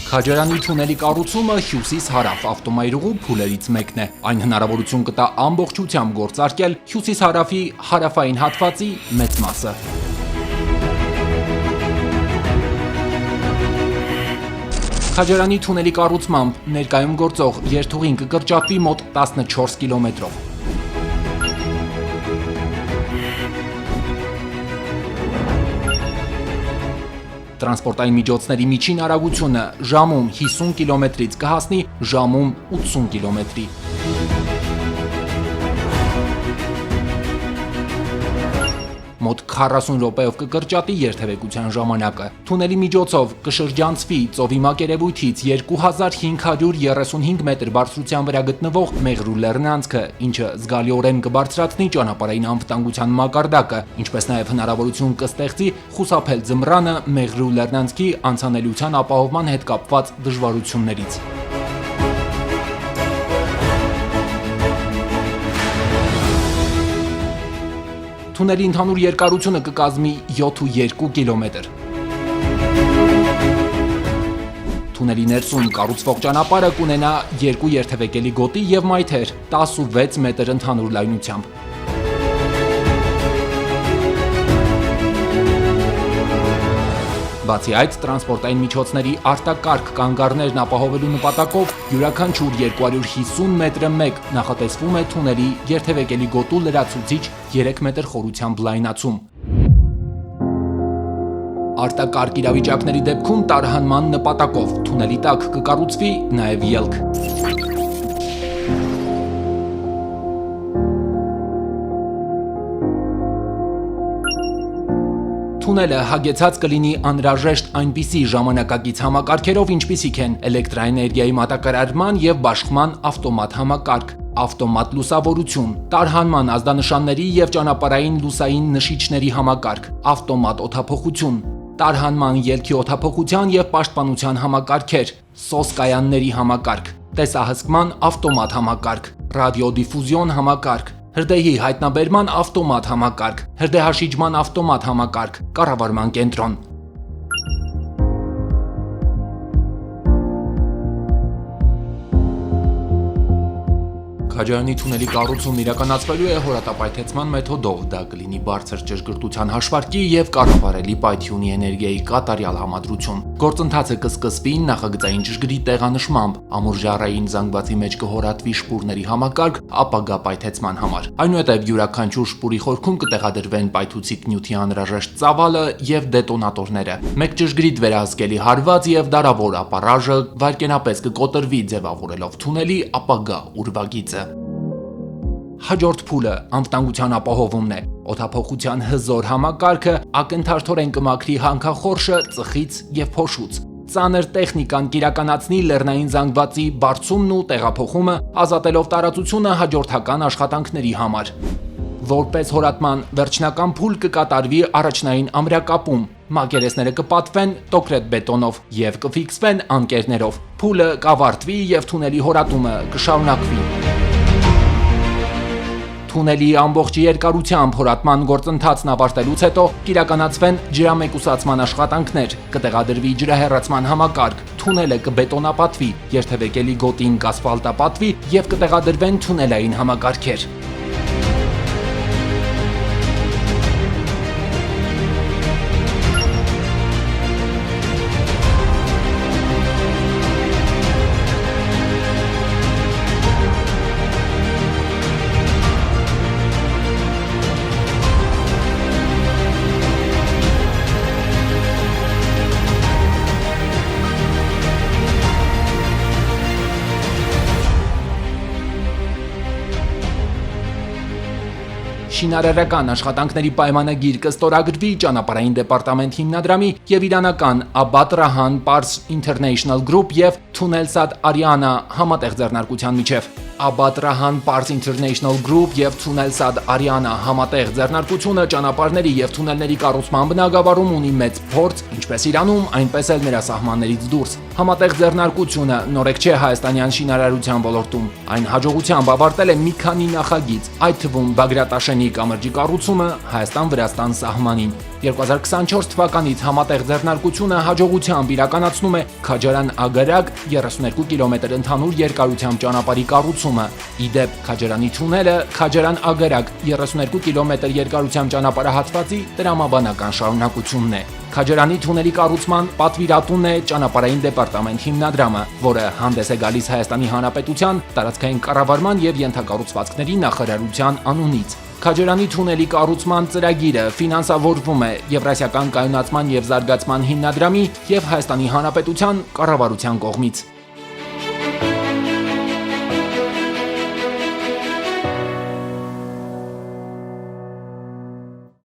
Քաջարանի թունելի կառուցումը հյուսիս-հարավ ավտոմայրուղու փուլերից մեկն է։ Այն հնարավորություն կտա ամբողջությամբ գործարկել հյուսիս-հարավի հարավային հատվածի մեծ մասը։ Քաջարանի թունելի կառուցմամբ ներկայում գործող երթուղին կկրճատվի մոտ 14 կիլոմետրով։ Տրանսպորտային միջոցների միջին արագությունը ժամում 50 կիլոմետրից կհասնի ժամում 80 կիլոմետրի։ Մոտ 40 րոպեով կկրճատի երթևեկության ժամանակը։ Թունելի միջոցով կշրջանցվի ծովի մակերևույթից 2535 մետր բարձրության վրա գտնվող Մեղրու լեռնանցքը, ինչը զգալիորեն կբարձրացնի ճանապարհային անվտանգության մակարդակը, ինչպես նաև հնարավորություն կստեղծի խուսափել ձմռանը Մեղրու լեռնանցքի անցանելիության ապահովման հետ կապված դժվարություններից։ Թունելի ընդհանուր երկարությունը կկազմի 7,2 կիլոմետր։ Թունելի ներսում կառուցվող ճանապարհը կունենա 2 երթևեկելի գոտի և մայթեր 16 մետր ընդհանուր լայնությամբ։ Բացի այդ, տրանսպորտային միջոցների արտակարգ կանգառներն ապահովելու նպատակով յուրաքանչյուր 250 մետրը մեկ նախատեսվում է թունելի երթևեկելի գոտու լրացուցիչ 3 մետր խորությամբ լայնացում։ Արտակարգ իրավիճակների դեպքում տարհանման նպատակով թունելի տակ կկառուցվի նաև ելք։ Թունելը հագեցած կլինի անհրաժեշտ այնպիսի ժամանակակից համակարգերով, ինչպիսիք են էլեկտրաէներգիայի մատակարարման և բաշխման ավտոմատ համակարգ, ավտոմատ լուսավորություն, տարհանման ազդանշանների և ճանապարհային լուսային նշիչների համակարգ, ավտոմատ օդափոխություն, տարհանման ելքի օդափոխության և պաշտպանության համակարգեր, սոսկայանների համակարգ, տեսահսկման ավտոմատ համակարգ, ռադիոդիֆուզիոն համակարգ, հրդեհի հայտնաբերման ավտոմատ համակարգ, հրդեհաշիջման ավտոմատ համակարգ, կառավարման կենտրոն։ Քաջարանի թունելի կառուցումն իրականացվելու է հորատապայթեցման մեթոդով, դա կլինի բարձր ճշգրտության հաշվարկի և կառավարելի պայթյունի էներգիայի կատարյալ համադրություն։ Գործընթացը կսկսվի նախագծային ճշգրիտ տեղանշմամբ, ամուր ժառային զանգվածի մեջ կհորատվի շպուրների համակարգ ապագա պայթեցման համար։ Այնուհետև յուրաքանչյուր շպուրի խորքում կտեղադրվեն պայթուցիկ նյութի անհրաժեշտ ծավալը և դետոնատորները։ Մեկ ճշգրիտ վերահսկելի հարված և դարավոր ապարաժը վայրկենապես կկոտրվի, ձևավորելով թունելի ապագա ուրվագիծը։ Հաջորդ փուլը անվտանգության ապահովումն է։ Օդափոխության հզոր համակարգը ակնթարթորեն կմաքրի հանքախորշը ծխից և փոշուց։ Ծանր տեխնիկան կիրականացնի լեռնային զանգվածի բարձումն ու տեղափոխումը, ազատելով տարածությունը հաջորդական աշխատանքների համար։ Որպես հորատման վերջնական փուլ կկատարվի առաջնային ամրակապում։ Մակերեսները կպատվեն տոկրետ բետոնով և կֆիքսվեն անկերներով։ Փուլը կավարտվի և թունելի հորատումը կշարունակվի։ Թունելի ամբողջ երկարությամբ հորատման գործընթացն ավարտելուց հետո կիրականացվեն ջրամեկուսացման աշխատանքներ, կտեղադրվի ջրահեռացման համակարգ, թունելը կբետոնապատվի, երթևեկելի գոտին կասֆալտապատվի և կտեղադրվեն թունելային համակարգեր։ Շինարարական աշխատանքների պայմանագիր կստորագրվի ճանապարհային դեպարտամент հիմնադրամի և իրանական Abad Rahan Pars International Group և Tunelsat Ariana համատեղ ձեռնարկության միջև։ Abad Rahan Pars International Group և Tunelsat Ariana համատեղ ձեռնարկությունը ճանապարհների և թունելների կառուցման բնագավառում ունի մեծ փորձ, ինչպես Իրանում, այնպես էլ նրա սահմաններից դուրս։ Համատեղ ձեռնարկությունը նորեկ չէ հայաստանյան շինարարության ոլորտում։ Այն հաջողությամբ ավարտել է մի քանի նախագիծ, այդ թվում Բագրատաշենի կամրջի կառուցումը Հայաստան-Վրաստան սահմանին։ 2024 թվականից համատեղ ձեռնարկությունը հաջողությամբ իրականացնում է Քաջարան-Ագարակ 32 կիլոմետր ընդհանուր երկարությամբ ճանապարհի կառուցումը։ Ի դեպ, Քաջարանի թունելը Քաջարան-Ագարակ 32 կիլոմետր երկարությամբ ճանապարհահատվածի տրամաբանական շարունակությունն է։ Քաջարանի թունելի կառուցման պատվիրատուն է ճանապարհային դեպարտամենտ հիմնադրամը, որը հանդես է գալիս Հայաստանի Հանրապետության տարածքային կառավարման եւ ենթակառուցվածքների նախարարության անունից։ Քաջարանի թունելի կառուցման ծրագիրը ֆինանսավորվում է Եվրասիական կայունացման եւ զարգացման հիմնադրամի եւ Հայաստանի Հանրապետության կառավարության կողմից։